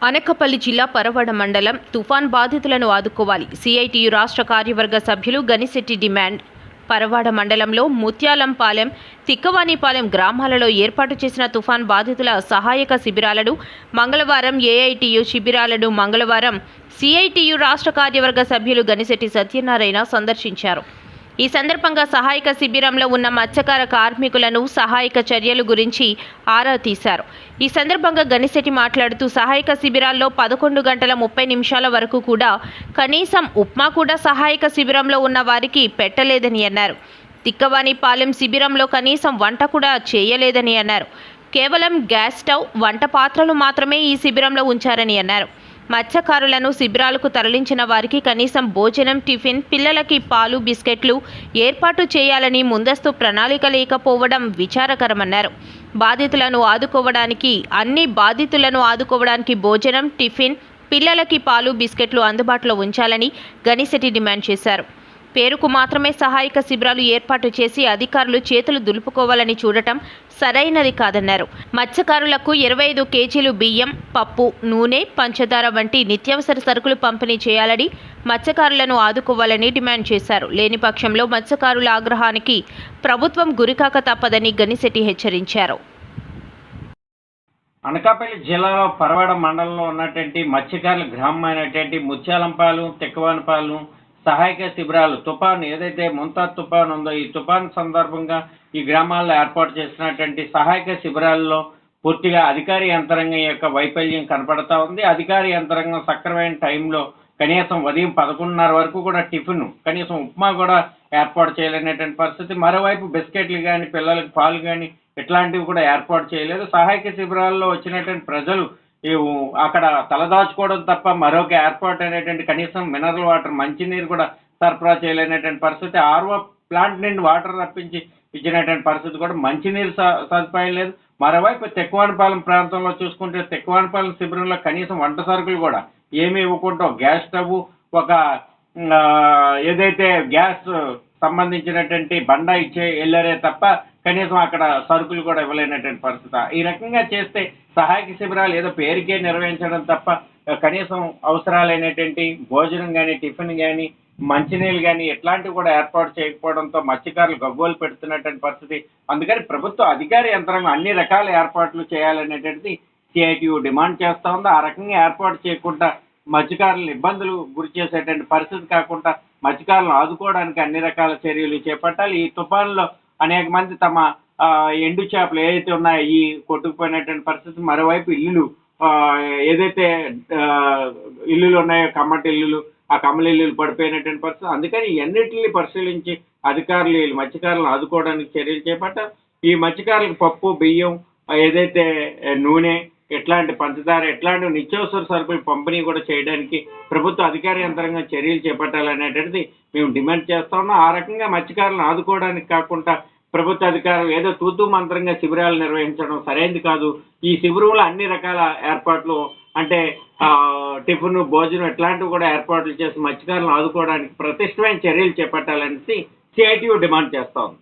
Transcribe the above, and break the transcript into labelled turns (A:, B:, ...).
A: అనకాపల్లి జిల్లా పరవడ మండలం తుఫాన్ బాధితులను ఆదుకోవాలి. సిఐటియు రాష్ట్ర కార్యవర్గ సభ్యులు గనిశెట్టి డిమాండ్. పరవాడ మండలంలో ముత్యాలంపాలెం, తిక్కవానిపాలెం గ్రామాలలో ఏర్పాటు చేసిన తుఫాన్ బాధితుల సహాయక శిబిరాలను మంగళవారం, ఏఐటియు శిబిరాలను మంగళవారం సిఐటియు రాష్ట్ర కార్యవర్గ సభ్యులు గనిశెట్టి సత్యనారాయణ సందర్శించారు. ఈ సందర్భంగా సహాయక శిబిరంలో ఉన్న మత్స్యకార కార్మికులను సహాయక చర్యల గురించి ఆరా తీశారు. ఈ సందర్భంగా గనిశెట్టి మాట్లాడుతూ సహాయక శిబిరాల్లో 11 గంటల 30 నిమిషాల వరకు కూడా కనీసం ఉప్మా కూడా సహాయక శిబిరంలో ఉన్న వారికి పెట్టలేదని అన్నారు. తిక్కవానిపాలెం శిబిరంలో కనీసం వంట కూడా చేయలేదని అన్నారు. కేవలం గ్యాస్ స్టవ్, వంట పాత్రలు మాత్రమే ఈ శిబిరంలో ఉంచారని అన్నారు. మత్స్యకారులను శిబిరాలకు తరలించిన వారికి కనీసం భోజనం, టిఫిన్, పిల్లలకి పాలు, బిస్కెట్లు ఏర్పాటు చేయాలని ముందస్తు ప్రణాళిక లేకపోవడం విచారకరమన్నారు. బాధితులను ఆదుకోవడానికి భోజనం, టిఫిన్, పిల్లలకి పాలు, బిస్కెట్లు అందుబాటులో ఉంచాలని గనిశెట్టి డిమాండ్ చేశారు. పేరుకు మాత్రమే సహాయక శిబిరాలు ఏర్పాటు చేసి అధికారులు చేతులు దులుపుకోవాలని చూడటం సరైనది కాదన్నారు. మత్స్యకారులకు 25 కేజీలు బియ్యం, పప్పు, నూనె, పంచదార వంటి నిత్యావసర సరుకులు పంపిణీ చేయాలని, మత్స్యకారులను ఆదుకోవాలని డిమాండ్ చేశారు. లేని పక్షంలో మత్స్యకారుల ఆగ్రహానికి ప్రభుత్వం గురికాక తప్పదని గనిశెట్టి హెచ్చరించారు.
B: అనకాపల్లి జిల్లాలో పరవాడ మండలంలో ఉన్నటువంటి మత్స్యకారుల గ్రామం అయినటువంటి ముత్యాలంపాలెం, తిక్కవానిపాలెం సహాయక శిబిరాలు తుఫాను ఏదైతే ముంతాజ్ తుఫాను ఉందో ఈ తుఫాను సందర్భంగా ఈ గ్రామాల్లో ఏర్పాటు చేసినటువంటి సహాయక శిబిరాల్లో పూర్తిగా అధికార యంత్రాంగం యొక్క వైఫల్యం కనపడతా ఉంది. అధికార యంత్రాంగం సక్రమైన టైంలో కనీసం ఉదయం 11:30 వరకు కూడా టిఫిన్, కనీసం ఉప్మా కూడా ఏర్పాటు చేయలేనటువంటి పరిస్థితి. మరోవైపు బిస్కెట్లు కానీ, పిల్లలకు పాలు కానీ ఇట్లాంటివి కూడా ఏర్పాటు చేయలేదు. సహాయక శిబిరాల్లో వచ్చినటువంటి ప్రజలు అక్కడ తలదాచుకోవడం తప్ప మరొక ఏర్పాటు అనేటువంటి కనీసం మినరల్ వాటర్, మంచినీరు కూడా సరఫరా చేయలేనటువంటి పరిస్థితి. ఆర్ఓ ప్లాంట్ నుండి వాటర్ రప్పించి ఇచ్చినటువంటి పరిస్థితి కూడా మంచినీరు సదుపాయం లేదు. మరోవైపు తిక్కవానిపాలెం ప్రాంతంలో చూసుకుంటే తిక్కవానిపాలెం శిబిరంలో కనీసం వంట సరుకులు కూడా ఏమీ ఇవ్వకుండా గ్యాస్ స్టవ్, ఒక ఏదైతే గ్యాస్ సంబంధించినటువంటి బండా ఇచ్చే వెళ్ళారే తప్ప కనీసం అక్కడ సరుకులు కూడా ఇవ్వలేనటువంటి పరిస్థితి. ఈ రకంగా చేస్తే సహాయక శిబిరాలు ఏదో పేరుకే నిర్వహించడం తప్ప కనీసం అవసరాలైనటువంటి భోజనం కానీ, టిఫిన్ కానీ, మంచినీళ్ళు కానీ ఇట్లాంటివి కూడా ఏర్పాటు చేయకపోవడంతో మత్స్యకారులు గగ్గోలు పెడుతున్నటువంటి పరిస్థితి. అందుకని ప్రభుత్వ అధికార యంత్రాంగం అన్ని రకాల ఏర్పాట్లు చేయాలనేటువంటిది సిఐటియు డిమాండ్ చేస్తూ ఉంది. ఆ రకంగా ఏర్పాటు చేయకుండా మత్స్యకారులను ఇబ్బందులు గురి చేసేటువంటి పరిస్థితి కాకుండా మత్స్యకారులను ఆదుకోవడానికి అన్ని రకాల చర్యలు చేపట్టాలి. ఈ తుఫాన్లో అనేక మంది తమ ఎండు చేపలు ఏదైతే ఉన్నాయో ఈ కొట్టుకుపోయినటువంటి పరిస్థితి. మరోవైపు ఇల్లులు ఏదైతే ఇల్లులు ఉన్నాయో కమ్మటి ఇల్లులు, ఆ కమ్మల ఇల్లులు పడిపోయినటువంటి పరిస్థితి. అందుకని ఇవన్నిటిని పరిశీలించి అధికారులు మత్స్యకారులను ఆదుకోవడానికి చర్యలు చేపట్టారు. ఈ మత్స్యకారులకు పప్పు, బియ్యం, ఏదైతే నూనె, ఎట్లాంటి పంచదార, ఎట్లాంటి నిత్యావసర సరుకులు పంపిణీ కూడా చేయడానికి ప్రభుత్వ అధికార యంత్రాంగం చర్యలు చేపట్టాలనేటువంటిది మేము డిమాండ్ చేస్తా ఉన్నాం. ఆ రకంగా మత్స్యకారులను ఆదుకోవడానికి కాకుండా ప్రభుత్వ అధికారులు ఏదో తూతూ మంత్రంగా శిబిరాలు నిర్వహించడం సరైనది కాదు. ఈ శిబిరంలో అన్ని రకాల ఏర్పాట్లు అంటే టిఫిన్, భోజనం ఇట్లాంటివి కూడా ఏర్పాట్లు చేసి మత్స్యకారులను ఆదుకోవడానికి ప్రతిష్టమైన చర్యలు చేపట్టాలనేసి సిఐటియు డిమాండ్ చేస్తా ఉంది.